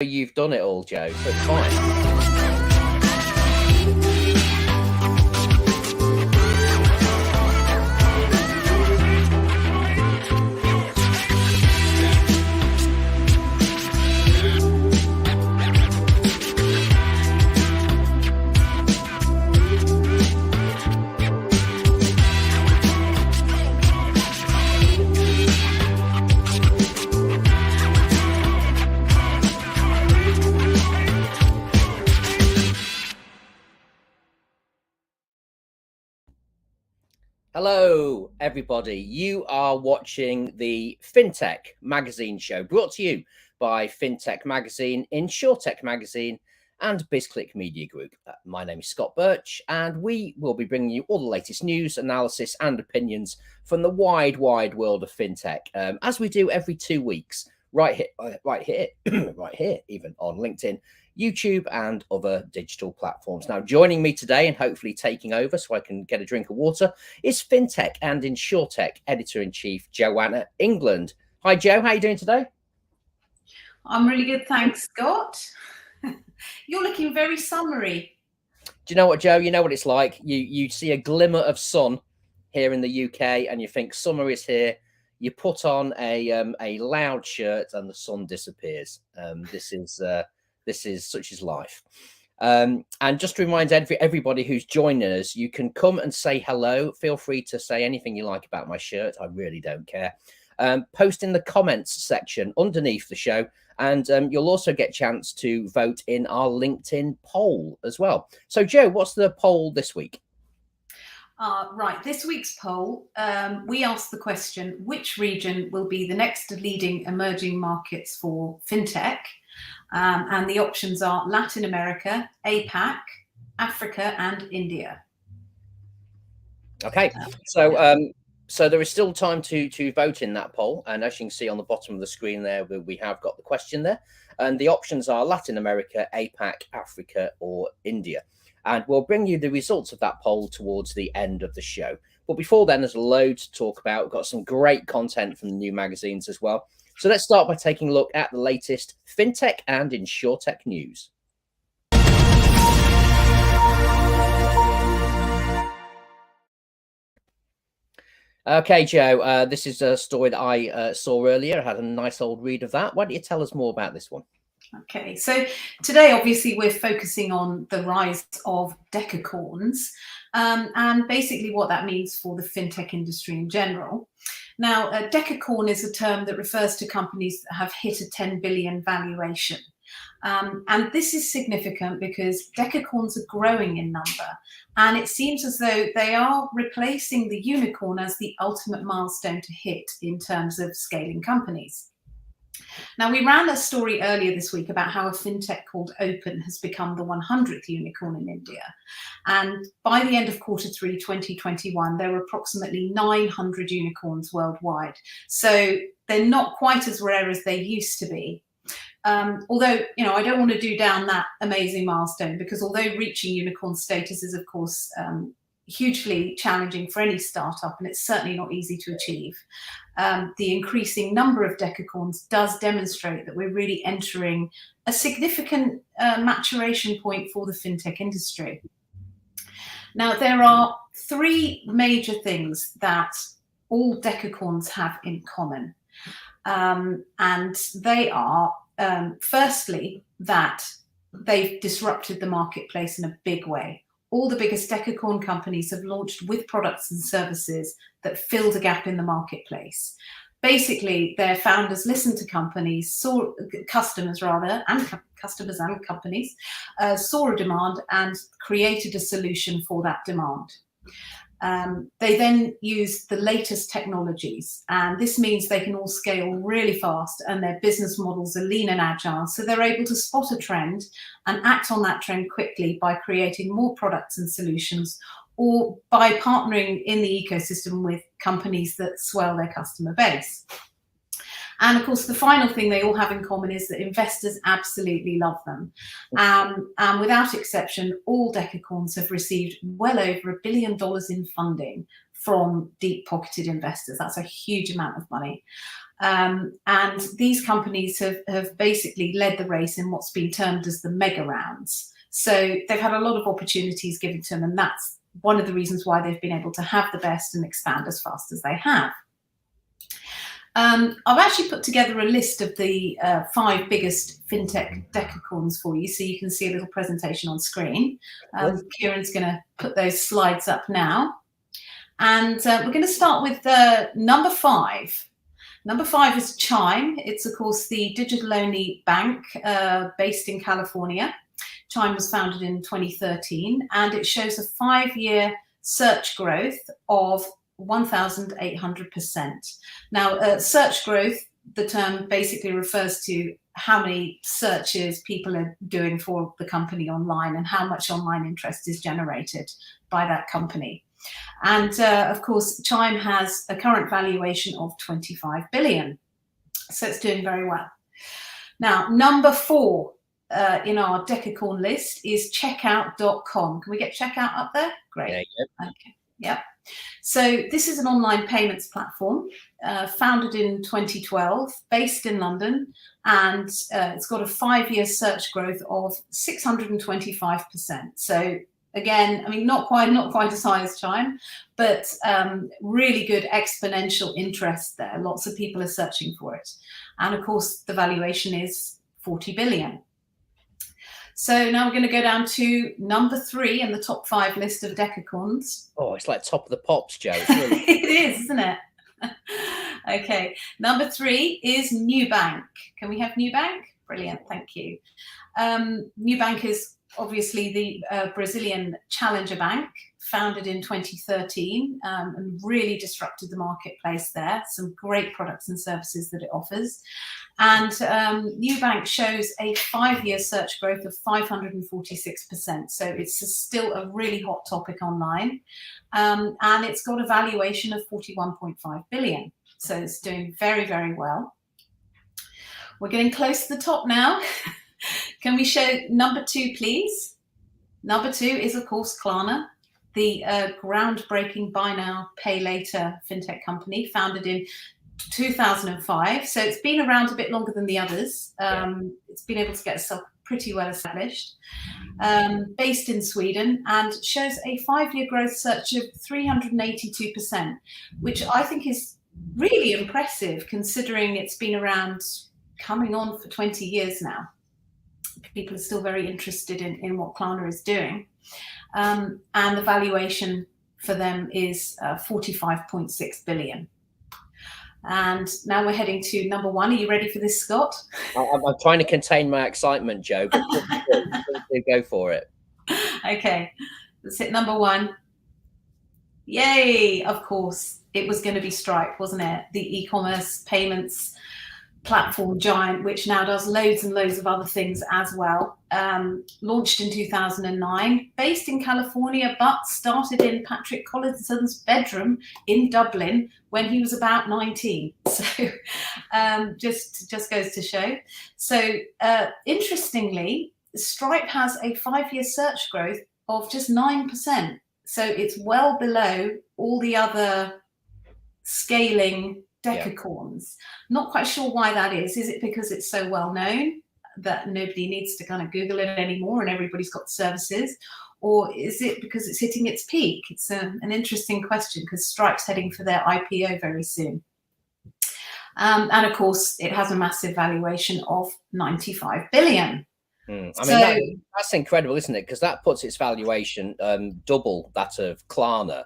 You've done it all, Joe, so it's fine. Hello, everybody. You are watching the FinTech Magazine show brought to you by FinTech Magazine, InsurTech Magazine, and BizClik Media Group. My name is Scott Birch, and we will be bringing you all the latest news, analysis, and opinions from the wide world of FinTech, as we do every 2 weeks, right here, even on LinkedIn, YouTube, and other digital platforms. Now, joining me today and hopefully taking over so I can get a drink of water is FinTech and InsurTech Editor-in-Chief, Joanna England. Hi, Joe. How are you doing today? I'm really good, thanks, Scott. You're looking very summery. Do you know what, Joe? You know what it's like. You see a glimmer of sun here in the UK and you think summer is here. You put on a loud shirt and the sun disappears. This is such is life. And just to remind everybody who's joining us, you can come and say hello. Feel free to say anything you like about my shirt. I really don't care. Post in the comments section underneath the show. And you'll also get a chance to vote in our LinkedIn poll as well. So, Joe, what's the poll this week? Right, this week's poll, we asked the question, which region will be the next leading emerging markets for FinTech? And the options are Latin America, APAC, Africa, and India. Okay, so there is still time to vote in that poll. And as you can see on the bottom of the screen there, we have got the question there. And the options are Latin America, APAC, Africa, or India. And we'll bring you the results of that poll towards the end of the show. But before then, there's loads to talk about. We've got some great content from the new magazines as well. So let's start by taking a look at the latest FinTech and InsurTech news. Okay, Joe, this is a story that I saw earlier. I had a nice old read of that. Why don't you tell us more about this one? Okay, so today, obviously, we're focusing on the rise of decacorns and basically what that means for the FinTech industry in general. Now, a decacorn is a term that refers to companies that have hit a 10 billion valuation. And this is significant because decacorns are growing in number, and it seems as though they are replacing the unicorn as the ultimate milestone to hit in terms of scaling companies. Now, we ran a story earlier this week about how a fintech called Open has become the 100th unicorn in India. And by the end of Q3 2021, there were approximately 900 unicorns worldwide. So they're not quite as rare as they used to be. Although, I don't want to do down that amazing milestone, because although reaching unicorn status is, of course, hugely challenging for any startup, and it's certainly not easy to achieve, the increasing number of decacorns does demonstrate that we're really entering a significant maturation point for the fintech industry. Now, there are three major things that all decacorns have in common, and they are, firstly, that they've disrupted the marketplace in a big way. All the biggest decacorn companies have launched with products and services that filled a gap in the marketplace. Basically, their founders listened to customers and companies, saw a demand and created a solution for that demand. They then use the latest technologies, and this means they can all scale really fast, and their business models are lean and agile, so they're able to spot a trend and act on that trend quickly by creating more products and solutions, or by partnering in the ecosystem with companies that swell their customer base. And of course, the final thing they all have in common is that investors absolutely love them. And without exception, all decacorns have received well over $1 billion in funding from deep-pocketed investors. That's a huge amount of money. And these companies have basically led the race in what's been termed as the mega rounds. So they've had a lot of opportunities given to them, and that's one of the reasons why they've been able to have the best and expand as fast as they have. I've actually put together a list of the 5 biggest fintech decacorns for you, so you can see a little presentation on screen. Kieran's going to put those slides up now. And we're going to start with number 5. Number 5 is Chime. It's, of course, the digital-only bank based in California. Chime was founded in 2013, and it shows a 5-year search growth of 1,800%. Now, search growth, the term basically refers to how many searches people are doing for the company online and how much online interest is generated by that company. And of course, Chime has a current valuation of 25 billion. So it's doing very well. Now, number 4 in our decacorn list is checkout.com. Can we get checkout up there? Great. Yeah. Okay. Yep. So this is an online payments platform founded in 2012, based in London, and it's got a 5-year search growth of 625%. So again, I mean, not quite as high as Chime, but really good exponential interest there. Lots of people are searching for it. And of course, the valuation is 40 billion. So now we're going to go down to number 3 in the top 5 list of decacorns. Oh, it's like top of the pops, Joe. Really... It is, isn't it? Okay. Number 3 is Nubank. Can we have Nubank? Brilliant. Thank you. Nubank is obviously the Brazilian challenger bank, founded in 2013, and really disrupted the marketplace there. Some great products and services that it offers. And Nubank shows a 5-year search growth of 546%. So it's still a really hot topic online. And it's got a valuation of 41.5 billion. So it's doing very, very well. We're getting close to the top now. Can we show number 2, please? Number 2 is, of course, Klarna, the groundbreaking buy now, pay later fintech company, founded in 2005. So it's been around a bit longer than the others. It's been able to get itself pretty well established. Based in Sweden, and shows a 5-year growth search of 382%, which I think is really impressive considering it's been around coming on for 20 years now. People are still very interested in what Klarna is doing. And the valuation for them is 45.6 billion. And now we're heading to number 1. Are you ready for this, Scott? I'm trying to contain my excitement, Joe, but go for it. Okay, let's hit number 1. Yay, of course. It was going to be Stripe, wasn't it? The e-commerce payments platform giant, which now does loads and loads of other things as well. Launched in 2009, based in California, but started in Patrick Collinson's bedroom in Dublin when he was about 19. So just goes to show. So interestingly, Stripe has a 5-year search growth of just 9%. So it's well below all the other scaling decacorns. Not quite sure why that is. Is it because it's so well known that nobody needs to kind of Google it anymore and everybody's got services? Or is it because it's hitting its peak? It's an interesting question because Stripe's heading for their IPO very soon. And of course, it has a massive valuation of 95 billion. I mean, that's incredible, isn't it? Because that puts its valuation double that of Klarna.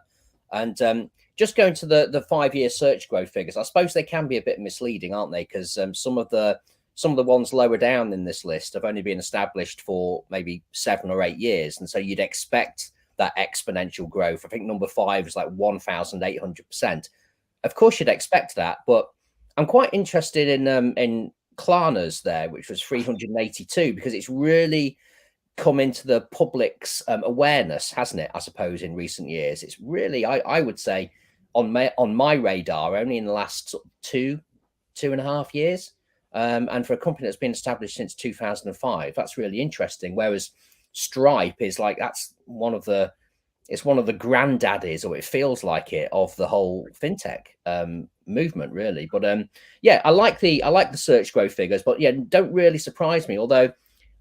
And just going to the 5-year search growth figures, I suppose they can be a bit misleading, aren't they? Because some of the ones lower down in this list have only been established for maybe 7 or 8 years, and so you'd expect that exponential growth. I think number 5 is like 1,800%. Of course, you'd expect that, but I'm quite interested in Klarna's there, which was 382, because it's really come into the public's awareness, hasn't it? I suppose in recent years, it's really, I would say, on my radar only in the last sort of 2.5 years. And for a company that's been established since 2005, that's really interesting. Whereas Stripe is like, it's one of the granddaddies, or it feels like it, of the whole fintech movement really. But yeah, I like the search growth figures, but yeah, don't really surprise me. Although,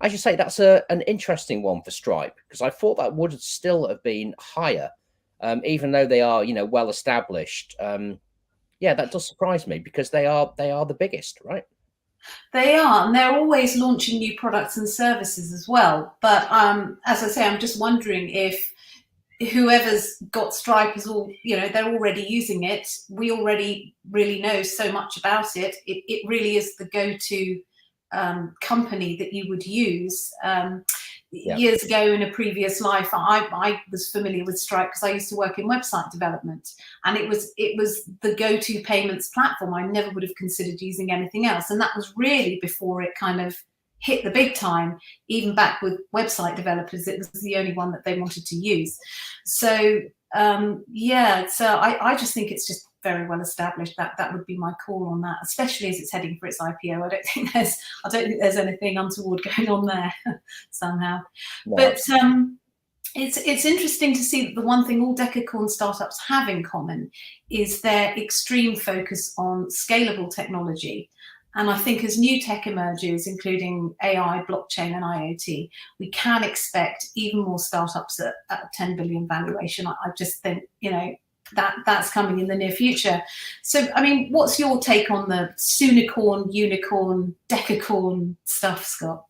as you say, that's an interesting one for Stripe, because I thought that would still have been higher, even though they are, you know, well established. Yeah, that does surprise me, because they are the biggest, right? They are, and they're always launching new products and services as well. But as I say, I'm just wondering if whoever's got Stripe is all, you know, they're already using it. We already really know so much about it. It really is the go-to company that you would use. Yeah. Years ago in a previous life, I was familiar with Stripe because I used to work in website development, and it was the go-to payments platform. I never would have considered using anything else, and that was really before it kind of hit the big time. Even back with website developers, it was the only one that they wanted to use. So yeah, so I just think it's just very well established. That would be my call on that, especially as it's heading for its IPO. I don't think there's anything untoward going on there somehow. No. But it's interesting to see that the one thing all decacorn startups have in common is their extreme focus on scalable technology. And I think as new tech emerges, including AI, blockchain, and IoT, we can expect even more startups at a 10 billion valuation. I just think, you know, that's coming in the near future. So, I mean, what's your take on the soonicorn, unicorn, decacorn stuff, Scott?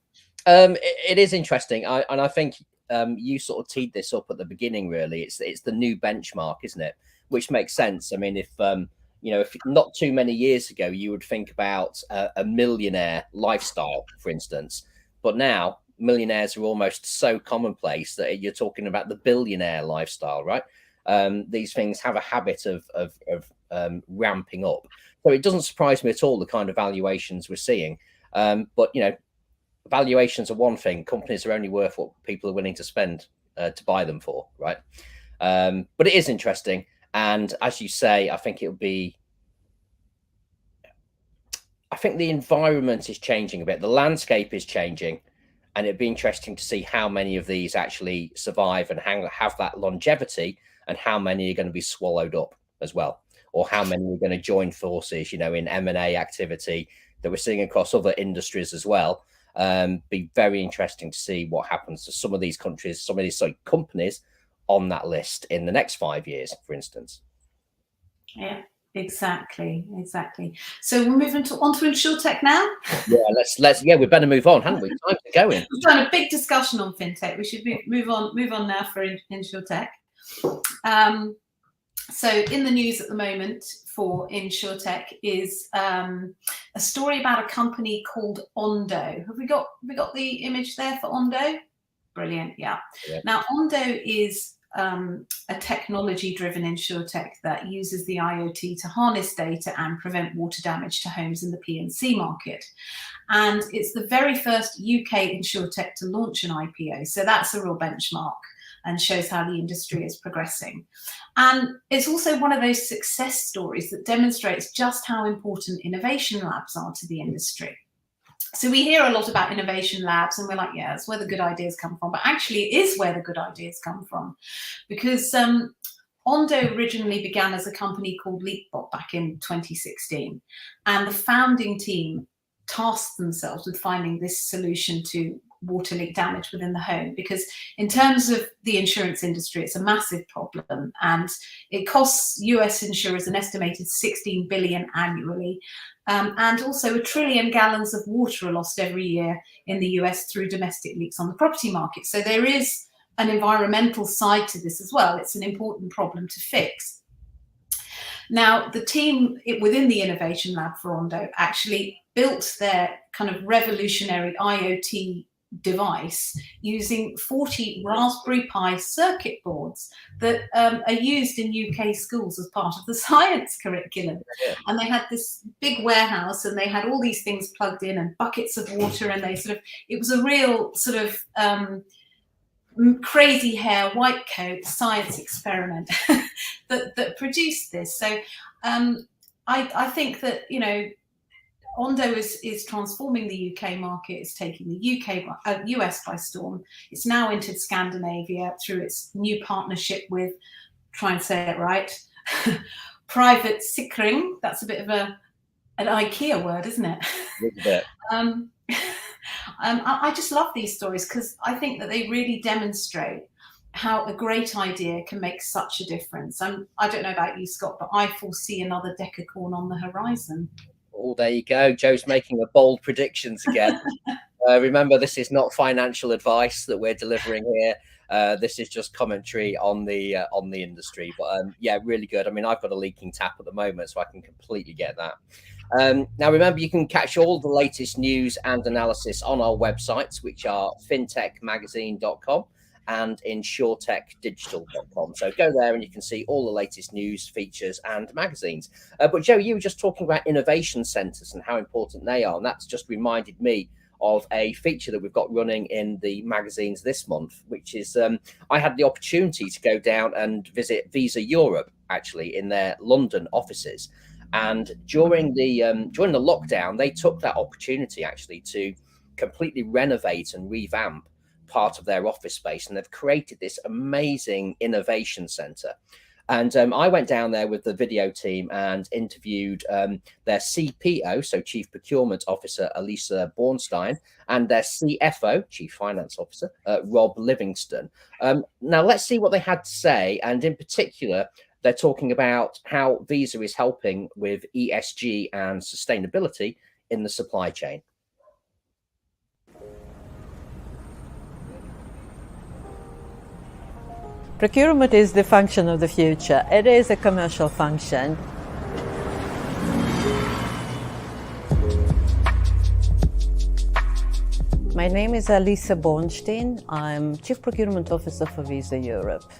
It is interesting. I think you sort of teed this up at the beginning, really. It's the new benchmark, isn't it? Which makes sense. I mean, if you know, if not too many years ago, you would think about a millionaire lifestyle, for instance. But now millionaires are almost so commonplace that you're talking about the billionaire lifestyle, right? These things have a habit of ramping up. So it doesn't surprise me at all, the kind of valuations we're seeing. But, you know, valuations are one thing. Companies are only worth what people are willing to spend to buy them for, right? But it is interesting. And as you say, I think the environment is changing a bit. The landscape is changing, and it'd be interesting to see how many of these actually survive and have that longevity, and how many are going to be swallowed up as well, or how many are going to join forces, you know, in M&A activity that we're seeing across other industries as well. Be very interesting to see what happens to some of these countries, some of these companies on that list in the next 5 years, for instance. Yeah, exactly. So we're moving on to InsurTech now. Yeah, we better move on, hadn't we? Time to go in. We've done a big discussion on fintech. We should move on now for InsurTech. So in the news at the moment for InsurTech is a story about a company called Ondo. Have we got the image there for Ondo? Brilliant, yeah. Now Ondo is a technology-driven InsurTech that uses the IoT to harness data and prevent water damage to homes in the P&C market. And it's the very first UK InsurTech to launch an IPO. So that's a real benchmark and shows how the industry is progressing. And it's also one of those success stories that demonstrates just how important innovation labs are to the industry. So we hear a lot about innovation labs and we're like, yeah, that's where the good ideas come from. But actually it is where the good ideas come from, because Ondo originally began as a company called LeapBot back in 2016. And the founding team tasked themselves with finding this solution to water leak damage within the home, because in terms of the insurance industry, it's a massive problem and it costs US insurers an estimated 16 billion annually. And also 1 trillion gallons of water are lost every year in the US through domestic leaks on the property market. So there is an environmental side to this as well. It's an important problem to fix. Now, the team within the innovation lab for Ondo actually built their kind of revolutionary IoT device using 40 Raspberry Pi circuit boards that are used in UK schools as part of the science curriculum. Yeah. And they had this big warehouse and they had all these things plugged in and buckets of water, and they it was a real sort of crazy hair, white coat science experiment that produced this. So I think that, you know, Ondo is transforming the UK market. It's taking the US by storm. It's now entered Scandinavia through its new partnership with, try and say it right, Privatsikring, that's a bit of an IKEA word, isn't it? I just love these stories because I think that they really demonstrate how a great idea can make such a difference. I don't know about you, Scott, but I foresee another decacorn on the horizon. Oh, there you go. Joe's making a bold predictions again. Remember, this is not financial advice that we're delivering here. This is just commentary on the industry. But yeah, really good. I mean, I've got a leaking tap at the moment, so I can completely get that. Now, remember, you can catch all the latest news and analysis on our websites, which are fintechmagazine.com and insurtechdigital.com. So go there and you can see all the latest news, features and magazines. But Joe, you were just talking about innovation centres and how important they are. And that's just reminded me of a feature that we've got running in the magazines this month, which is I had the opportunity to go down and visit Visa Europe, actually, in their London offices. And during the lockdown, they took that opportunity actually to completely renovate and revamp part of their office space, and they've created this amazing innovation center. And I went down there with the video team and interviewed their CPO, so Chief Procurement Officer Elisa Bornstein, and their CFO, Chief Finance Officer Rob Livingston. Now let's see what they had to say, and in particular, they're talking about how Visa is helping with ESG and sustainability in the supply chain. Procurement is the function of the future. It is a commercial function. My name is Elisa Bornstein. I'm Chief Procurement Officer for Visa Europe.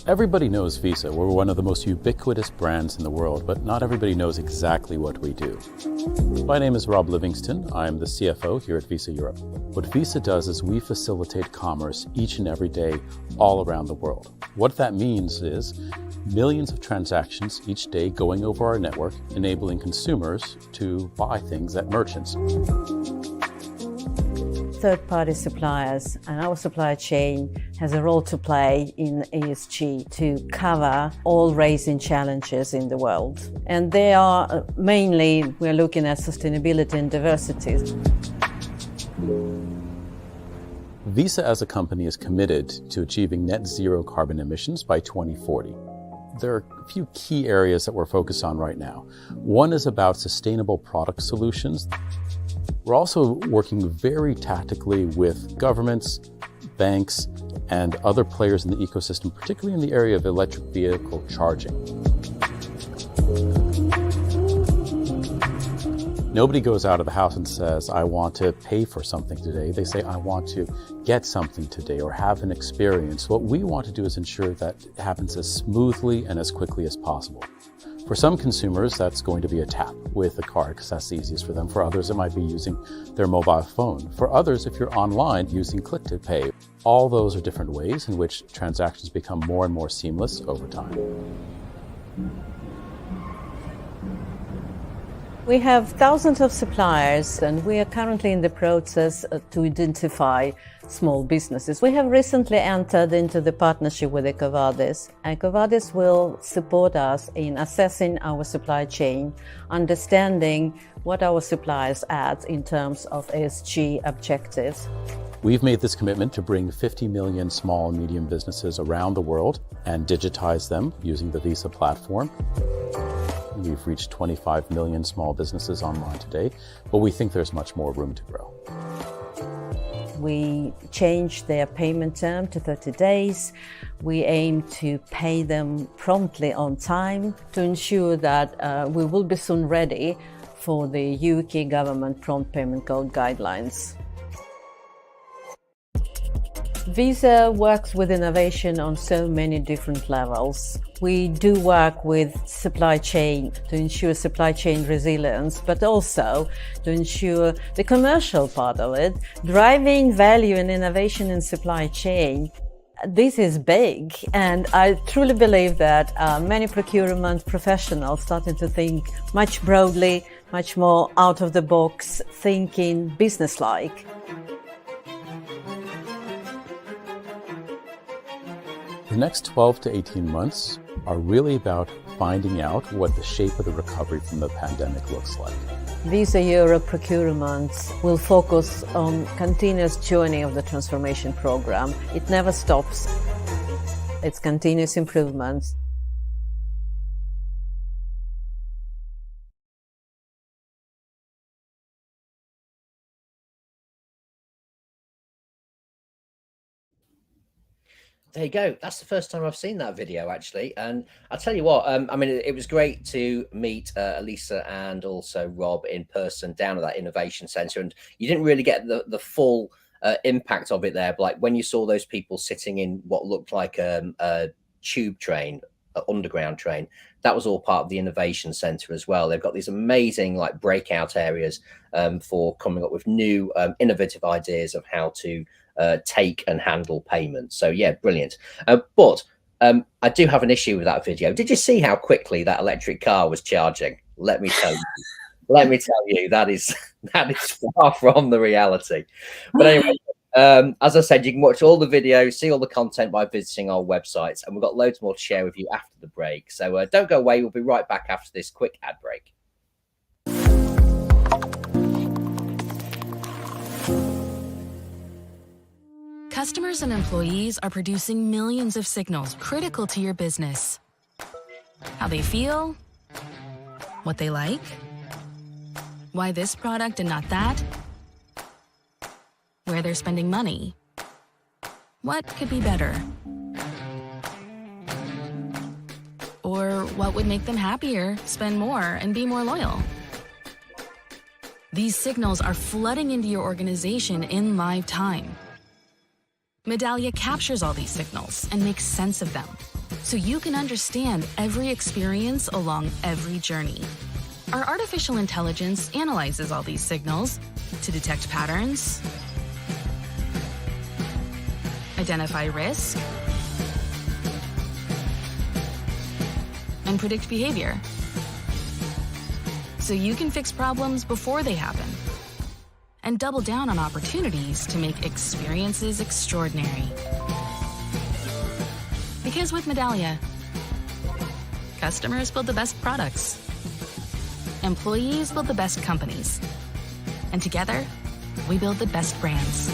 Everybody knows Visa. We're one of the most ubiquitous brands in the world, but not everybody knows exactly what we do. My name is Rob Livingston. I'm the CFO here at Visa Europe. What Visa does is we facilitate commerce each and every day all around the world. What that means is millions of transactions each day going over our network, enabling consumers to buy things at merchants. Third-party suppliers and our supply chain has a role to play in ESG to cover all raising challenges in the world. And they are mainly, we're looking at sustainability and diversity. Visa as a company is committed to achieving net zero carbon emissions by 2040. There are a few key areas that we're focused on right now. One is about sustainable product solutions. We're also working very tactically with governments, banks, and other players in the ecosystem, particularly in the area of electric vehicle charging. Nobody goes out of the house and says, I want to pay for something today. They say, I want to get something today or have an experience. What we want to do is ensure that it happens as smoothly and as quickly as possible. For some consumers, that's going to be a tap with a card because that's the easiest for them. For others, it might be using their mobile phone. For others, if you're online, using Click to Pay. All those are different ways in which transactions become more and more seamless over time. We have thousands of suppliers, and we are currently in the process to identify small businesses. We have recently entered into the partnership with EcoVadis, and EcoVadis will support us in assessing our supply chain, understanding what our suppliers add in terms of ESG objectives. We've made this commitment to bring 50 million small and medium businesses around the world and digitize them using the Visa platform. We've reached 25 million small businesses online today, but we think there's much more room to grow. We changed their payment term to 30 days. We aim to pay them promptly on time to ensure that we will be soon ready for the UK government prompt payment code guidelines. Visa works with innovation on so many different levels. We do work with supply chain to ensure supply chain resilience, but also to ensure the commercial part of it, driving value and innovation in supply chain. This is big, and I truly believe that many procurement professionals starting to think much broadly, much more out of the box, thinking business-like. The next 12 to 18 months are really about finding out what the shape of the recovery from the pandemic looks like. Visa Europe procurement will focus on continuous journey of the transformation program. It never stops. It's continuous improvements. There you go. That's the first time I've seen that video, actually. And I'll tell you what, I mean, it was great to meet Elisa and also Rob in person down at that innovation center. And you didn't really get the full impact of it there. But like when you saw those people sitting in what looked like a tube train, an underground train, that was all part of the innovation center as well. They've got these amazing like breakout areas for coming up with new innovative ideas of how to take and handle payments. So yeah, brilliant. But I do have an issue with that video. Did you see how quickly that electric car was charging? Let me tell you. Let me tell you, that is far from the reality. But anyway, as I said, you can watch all the videos, see all the content by visiting our websites, and we've got loads more to share with you after the break. So don't go away. We'll be right back after this quick ad break. Customers and employees are producing millions of signals critical to your business. How they feel, what they like, why this product and not that, where they're spending money, what could be better, or what would make them happier, spend more, and be more loyal. These signals are flooding into your organization in live time. Medallia captures all these signals and makes sense of them, so you can understand every experience along every journey. Our artificial intelligence analyzes all these signals to detect patterns, identify risk, and predict behavior, so you can fix problems before they happen and double down on opportunities to make experiences extraordinary. Because with Medallia, customers build the best products, employees build the best companies, and together, we build the best brands.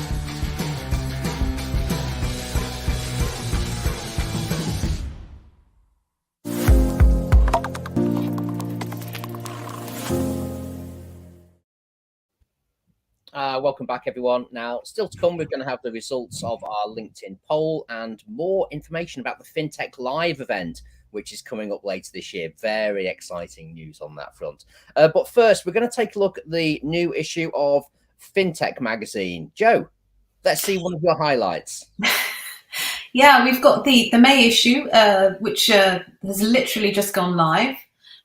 Welcome back, everyone. Now, still to come, we're going to have the results of our LinkedIn poll and more information about the FinTech Live event, which is coming up later this year. Very exciting news on that front. But first, we're going to take a look at the new issue of FinTech magazine. Joe, let's see one of your highlights. Yeah, we've got the May issue, which has literally just gone live.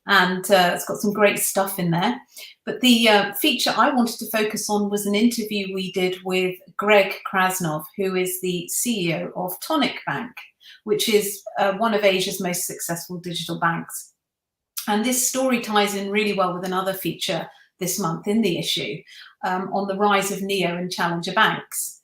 And it's got some great stuff in there. But the feature I wanted to focus on was an interview we did with Greg Krasnov, who is the CEO of Tonic Bank, which is one of Asia's most successful digital banks. And this story ties in really well with another feature this month in the issue on the rise of neo and challenger banks.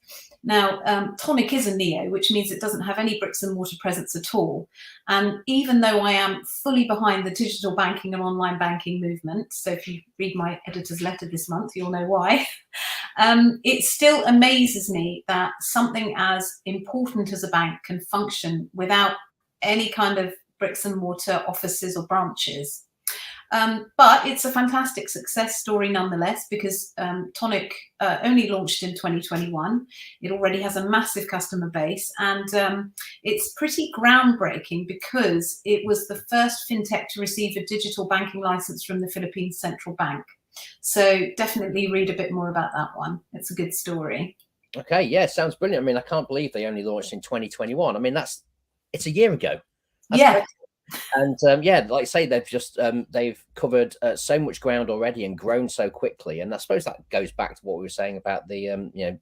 Now, Tonic is a neo, which means it doesn't have any bricks and mortar presence at all. And even though I am fully behind the digital banking and online banking movement, so if you read my editor's letter this month, you'll know why, it still amazes me that something as important as a bank can function without any kind of bricks and mortar offices or branches. But it's a fantastic success story nonetheless, because Tonic only launched in 2021. It already has a massive customer base, and it's pretty groundbreaking because it was the first fintech to receive a digital banking license from the Philippine Central Bank. So definitely read a bit more about that one. It's a good story. Okay, yeah, sounds brilliant. I mean, I can't believe they only launched in 2021. I mean, it's a year ago. That's yeah. crazy. And yeah, like I say, they've just they've covered so much ground already and grown so quickly. And I suppose that goes back to what we were saying about the you know,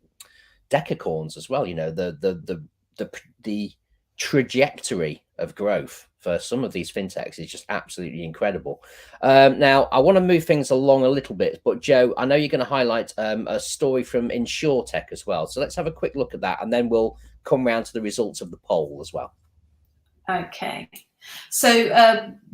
decacorns as well. You know, the trajectory of growth for some of these fintechs is just absolutely incredible. Now, I want to move things along a little bit, but Joe, I know you're going to highlight a story from InsurTech as well. So let's have a quick look at that, and then we'll come round to the results of the poll as well. Okay. So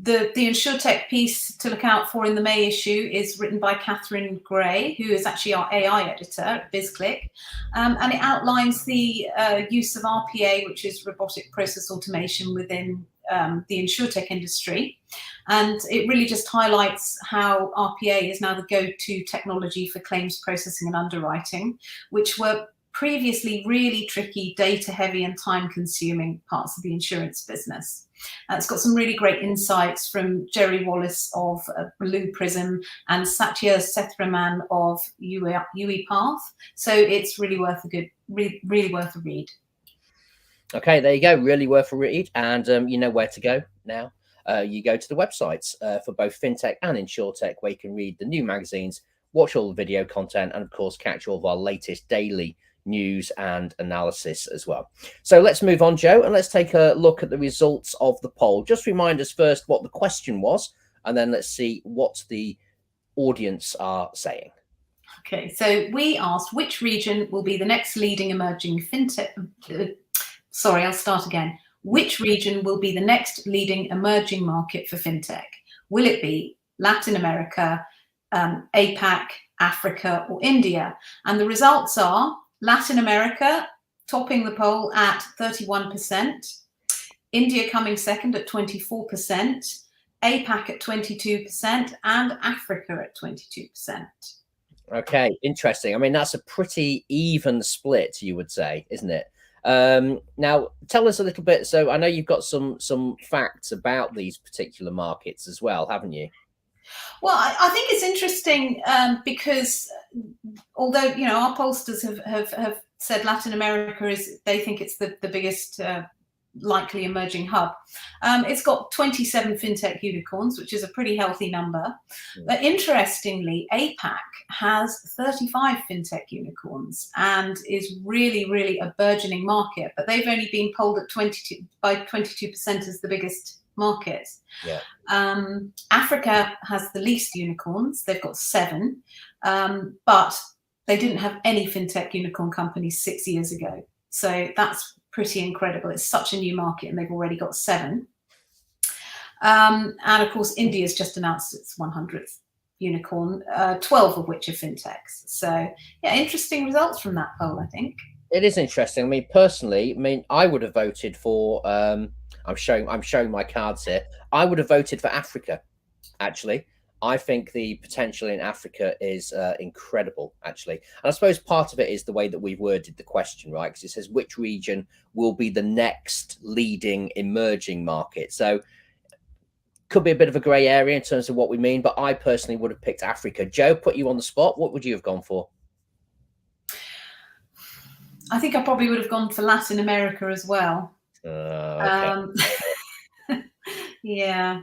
the InsurTech piece to look out for in the May issue is written by Catherine Gray, who is actually our AI editor at BizClik, and it outlines the use of RPA, which is robotic process automation, within the InsurTech industry. And it really just highlights how RPA is now the go-to technology for claims processing and underwriting, which were previously really tricky, data-heavy and time-consuming parts of the insurance business. It's got some really great insights from Jerry Wallace of Blue Prism and Satya Sethraman of UiPath. So it's really worth really worth a read. Okay, there you go. Really worth a read. And you know where to go now. You go to the websites for both FinTech and InsurTech, where you can read the new magazines, watch all the video content, and of course, catch all of our latest daily news and analysis as well. So let's move on, Joe, and let's take a look at the results of the poll. Just remind us first what the question was, and then let's see what the audience are saying. Okay, so we asked which region will be the next leading emerging fintech. Sorry, I'll start again. Which region will be the next leading emerging market for fintech? Will it be Latin America, APAC, Africa, or India? And the results are Latin America topping the poll at 31%, India coming second at 24%, APAC at 22%, and Africa at 22%. Okay, interesting. I mean, that's a pretty even split, you would say, isn't it? Now, tell us a little bit. So I know you've got some facts about these particular markets as well, haven't you? Well, I think it's interesting because although, you know, our pollsters have said Latin America they think it's the biggest likely emerging hub. It's got 27 fintech unicorns, which is a pretty healthy number. But interestingly, APAC has 35 fintech unicorns and is really, really a burgeoning market. But they've only been polled at 22% as the biggest market. Yeah. Africa has the least unicorns. They've got 7, but they didn't have any fintech unicorn companies 6 years ago. So that's pretty incredible. It's such a new market and they've already got 7. And of course, India's just announced its 100th unicorn, 12 of which are fintechs. So yeah, interesting results from that poll, I think. It is interesting. I mean, personally, I would have voted for, I'm showing my cards here. I would have voted for Africa, actually. I think the potential in Africa is incredible, actually. And I suppose part of it is the way that we've worded the question, right? Because it says which region will be the next leading emerging market. So could be a bit of a grey area in terms of what we mean, but I personally would have picked Africa. Joe, put you on the spot. What would you have gone for? I think I probably would have gone for Latin America as well. Okay. Yeah.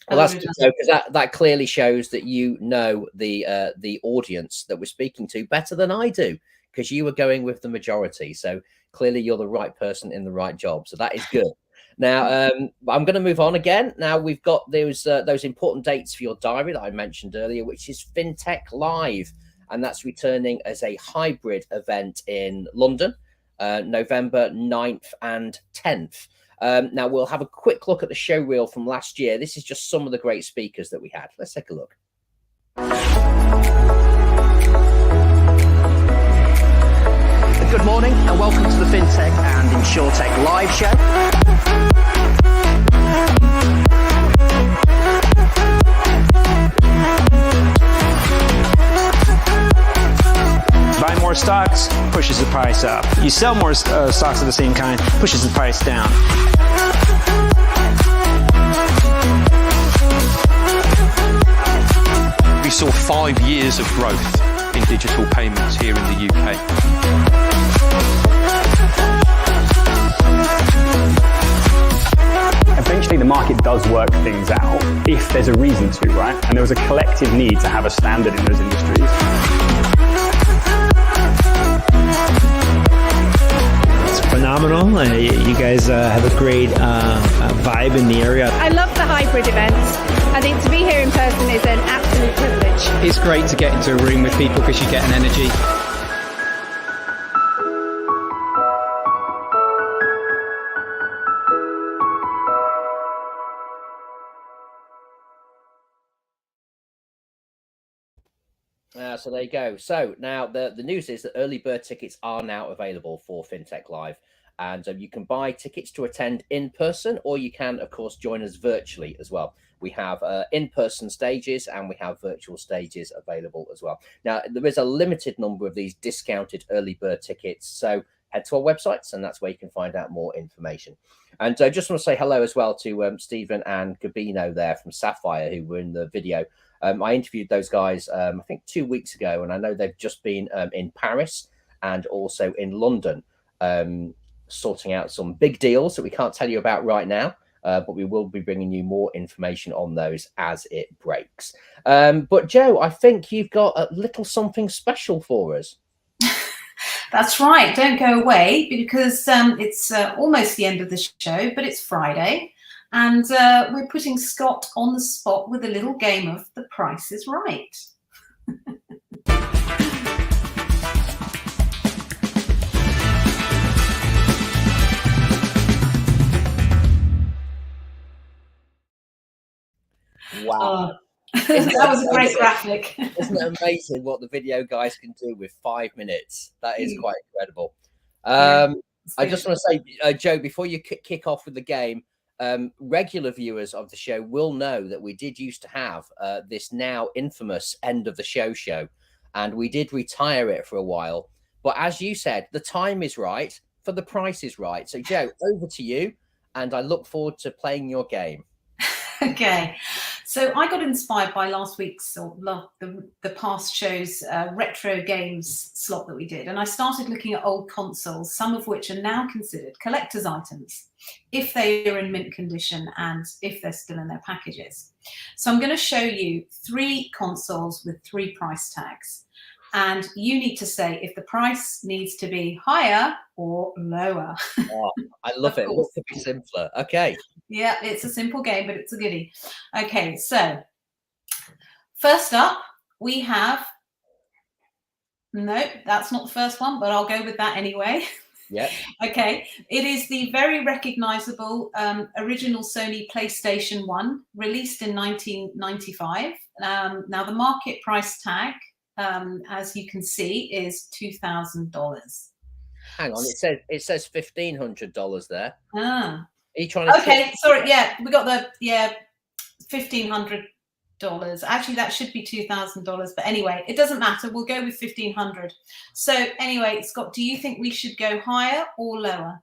Well, that's good, because that clearly shows that you know the audience that we're speaking to better than I do, because you were going with the majority. So clearly you're the right person in the right job. So that is good. Now, I'm going to move on again. Now, we've got those important dates for your diary that I mentioned earlier, which is FinTech Live. And that's returning as a hybrid event in London, November 9th and 10th. Now, we'll have a quick look at the show reel from last year. This is just some of the great speakers that we had. Let's take a look. Good morning and welcome to the FinTech and InsurTech live show. Buy more stocks, pushes the price up. You sell more stocks of the same kind, pushes the price down. We saw 5 years of growth in digital payments here in the UK. Eventually the market does work things out if there's a reason to, right? And there was a collective need to have a standard in those industries. It's phenomenal. You guys have a great vibe in the area. I love the hybrid events. I think to be here in person is an absolute privilege. It's great to get into a room with people because you get an energy. So there you go. So now the news is that early bird tickets are now available for FinTech Live. And you can buy tickets to attend in person, or you can, of course, join us virtually as well. We have in-person stages and we have virtual stages available as well. Now, there is a limited number of these discounted early bird tickets. So head to our websites, and that's where you can find out more information. And I just want to say hello as well to Stephen and Gabino there from Sapphire, who were in the video. I interviewed those guys, I think 2 weeks ago, and I know they've just been in Paris and also in London, sorting out some big deals that we can't tell you about right now, but we will be bringing you more information on those as it breaks. But Joe, I think you've got a little something special for us. That's right. Don't go away, because it's almost the end of the show, but it's Friday. And we're putting Scott on the spot with a little game of The Price is Right. Wow. That was a great graphic. Isn't it amazing what the video guys can do with 5 minutes? That is quite incredible. I just want to say, Joe, before you kick off with the game, regular viewers of the show will know that we did used to have this now infamous end of the show, and we did retire it for a while. But as you said, the time is right for The Price is Right. So, Joe, over to you, and I look forward to playing your game. Okay, so I got inspired by last week's, or the past show's retro games slot that we did, and I started looking at old consoles, some of which are now considered collector's items if they are in mint condition and if they're still in their packages. So I'm going to show you 3 consoles with 3 price tags, and you need to say if the price needs to be higher or lower. Oh, I love it. What could be simpler? Okay. Yeah, it's a simple game, but it's a goodie. Okay, so first up, we have, no, that's not the first one, but I'll go with that anyway. Yeah. Okay, it is the very recognizable original Sony PlayStation 1, released in 1995. Now, the market price tag, as you can see, is $2,000. Hang on, it says $1,500 there. Ah. Are you trying to? Okay, sorry. Yeah, we got the $1,500. Actually, that should be $2,000. But anyway, it doesn't matter. We'll go with 1,500. So anyway, Scott, do you think we should go higher or lower?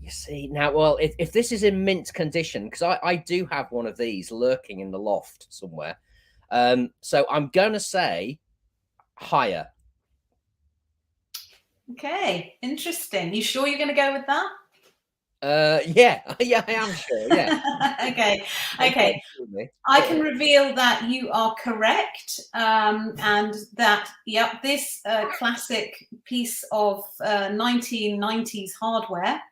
You see now. Well, if this is in mint condition, because I do have one of these lurking in the loft somewhere, so I'm gonna say higher. Okay, interesting. You sure you're going to go with that? Yeah, I am sure. Yeah. Okay. I can reveal that you are correct, and that this classic piece of 1990s hardware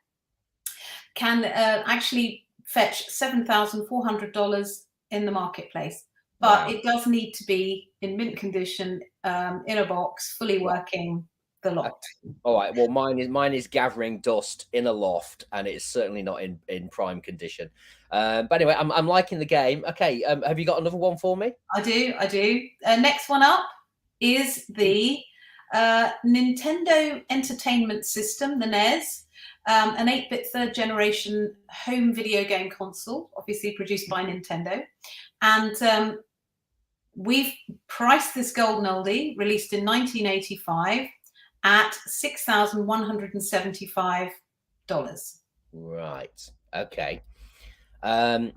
can actually fetch $7,400 in the marketplace. But it does need to be in mint condition, in a box, fully working. The loft. All right. Well, mine is gathering dust in a loft, and it's certainly not in prime condition. But anyway, I'm liking the game. Okay. Have you got another one for me? I do. Next one up is the Nintendo Entertainment System, the NES, an 8-bit third generation home video game console, obviously produced by Nintendo, and we've priced this golden oldie, released in 1985. At $6,175. Right. Okay. Now,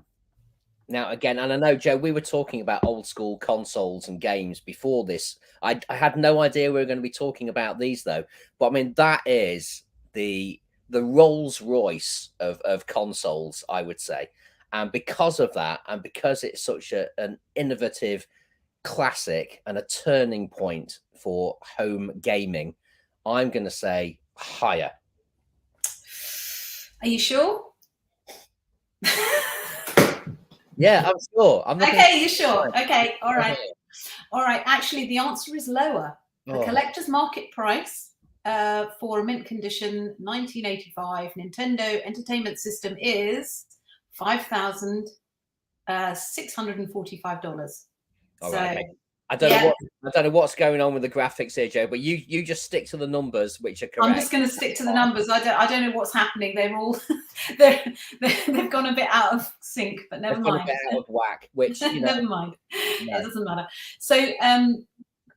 again, and I know, Joe, we were talking about old school consoles and games before this. I had no idea we were going to be talking about these, though. But I mean, that is the Rolls Royce of consoles, I would say. And because of that, and because it's such an innovative classic and a turning point for home gaming, I'm going to say higher. Are you sure? Yeah, I'm sure. Okay, you're sure. Okay, all right. All right. Actually, the answer is lower. The collector's market price for a mint condition 1985 Nintendo Entertainment System is $5,645. All So, right, okay. I don't know what's going on with the graphics here, Joe, but you just stick to the numbers, which are correct. I'm just going to stick to the numbers. I don't know what's happening. They're all they've gone a bit out of sync, but never mind. A bit out of whack, which never mind. No. It doesn't matter. So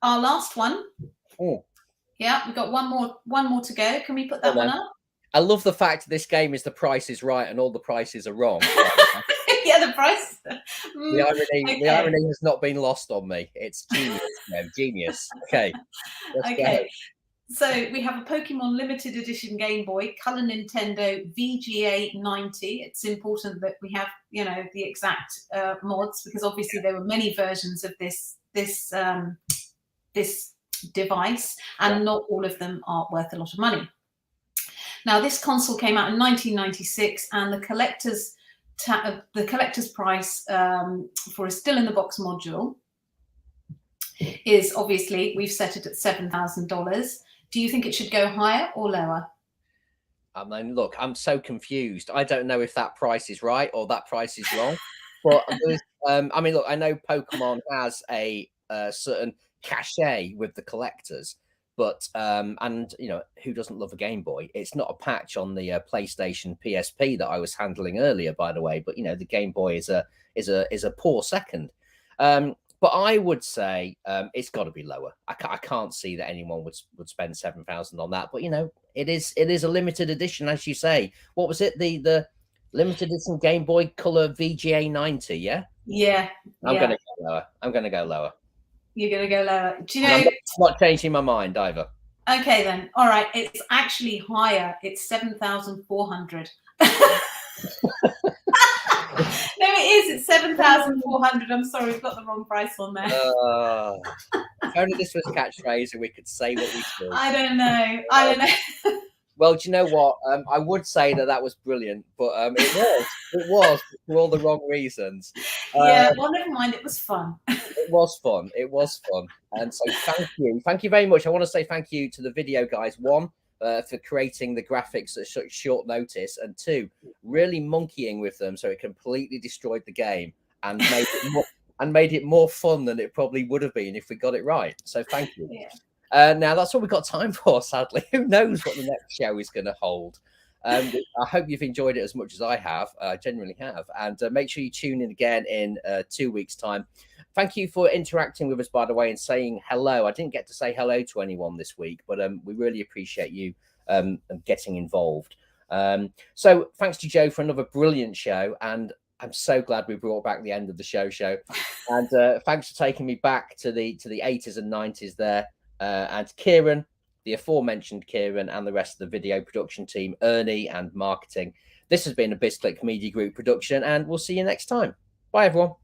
our last one. Oh. Yeah, we've got one more to go. Can we put that one up? I love the fact this game is The Price is Right and all the prices are wrong. Yeah, the price. The irony has not been lost on me. It's genius, man. Genius. Okay. Okay. So we have a Pokemon limited edition Game Boy, color Nintendo VGA 90. It's important that we have, the exact mods, because obviously there were many versions of this device, and not all of them are worth a lot of money. Now, this console came out in 1996, and the collector's price for a still in the box module is, obviously, we've set it at $7,000. Do you think it should go higher or lower? I mean, look, I'm so confused. I don't know if that price is right or that price is wrong. But I mean, look, I know Pokemon has a certain cachet with the collectors, but and who doesn't love a Game Boy? It's not a patch on the PlayStation PSP that I was handling earlier, by the way. But the Game Boy is a poor second. But I would say it's got to be lower. I can't see that anyone would spend $7,000 on that. But it is a limited edition, as you say. What was it? The limited edition Game Boy Color VGA 90. Yeah. Yeah. I'm gonna go lower. I'm gonna go lower. You're gonna go lower. Do you know? I'm not changing my mind either. Okay then. All right. It's actually higher. It's 7,400. No, it is. It's 7,400. I'm sorry, we've got the wrong price on there. If only this was catchphrase and we could say what we should. I don't know. Well, do you know what? I would say that was brilliant, but it was for all the wrong reasons. Yeah, well, never mind. It was fun. It was fun. And so thank you very much. I want to say thank you to the video guys. One, for creating the graphics at such short notice, and two, really monkeying with them so it completely destroyed the game and made it more fun than it probably would have been if we got it right. So thank you. Yeah. Now that's all we've got time for, sadly. Who knows what the next show is going to hold? I hope you've enjoyed it as much as I have. I genuinely have. And make sure you tune in again in 2 weeks' time. Thank you for interacting with us, by the way, and saying hello. I didn't get to say hello to anyone this week, but we really appreciate you getting involved. So thanks to Joe for another brilliant show. And I'm so glad we brought back the end of the show. And thanks for taking me back to the 80s and 90s there. And Kieran, the aforementioned Kieran, and the rest of the video production team, Ernie and marketing. This has been a BizClik Media Group production, and we'll see you next time. Bye, everyone.